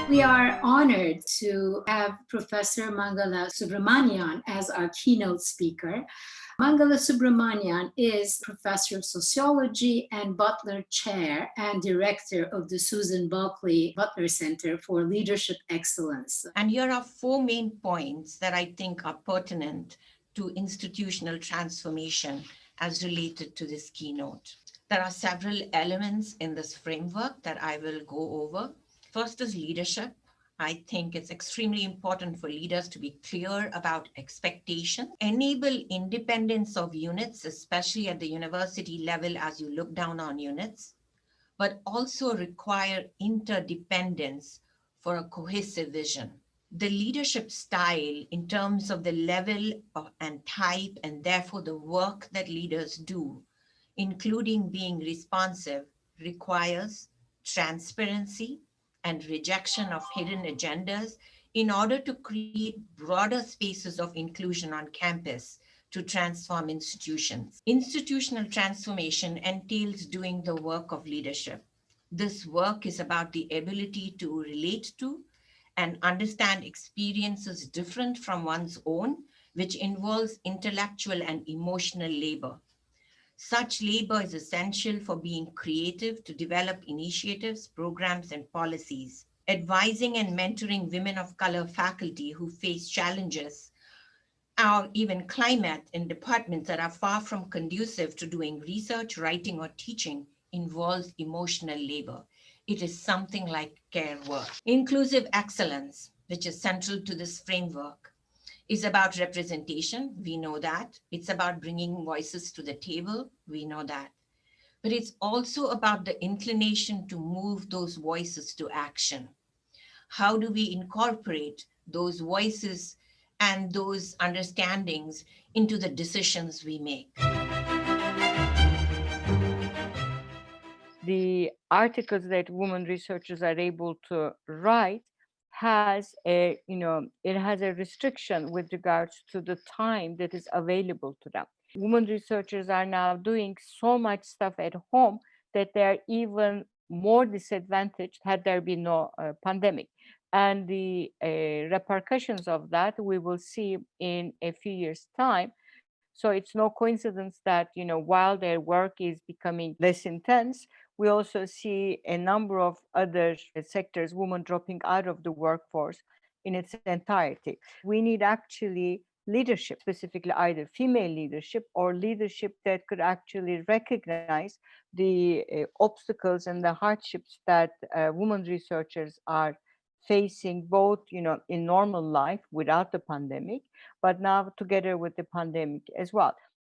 We are honored to have Professor Mangala Subramanian as our keynote speaker. Mangala Subramanian is Professor of Sociology and Butler Chair and Director of the Susan Bulkley Butler Center for Leadership Excellence. And here are four main points that I think are pertinent to institutional transformation as related to this keynote. There are several elements in this framework that I will go over. First is leadership. I think it's extremely important for leaders to be clear about expectation, enable independence of units, especially at the university level as you look down on units, but also require interdependence for a cohesive vision. The leadership style in terms of the level and type, and therefore the work that leaders do, including being responsive, requires transparency and rejection of hidden agendas in order to create broader spaces of inclusion on campus to transform institutions. Institutional transformation entails doing the work of leadership. This work is about the ability to relate to and understand experiences different from one's own, which involves intellectual and emotional labor. Such labor is essential for being creative to develop initiatives, programs, and policies. Advising and mentoring women of color faculty who face challenges or even climate in departments that are far from conducive to doing research, writing, or teaching involves emotional labor. It is something like care work. Inclusive excellence, which is central to this framework, is about representation. We know that. It's about bringing voices to the table. We know that. But it's also about the inclination to move those voices to action. How do we incorporate those voices and those understandings into the decisions we make? The articles that women researchers are able to write has it has a restriction with regards to the time that is available to them. Women researchers are now doing so much stuff at home that they're even more disadvantaged had there been no pandemic. And the repercussions of that we will see in a few years' time. So it's no coincidence that, while their work is becoming less intense, we also see a number of other sectors, women dropping out of the workforce in its entirety. We need actually leadership, specifically either female leadership or leadership that could actually recognize the obstacles and the hardships that women researchers are facing both in normal life without the pandemic, but now together with the pandemic as well.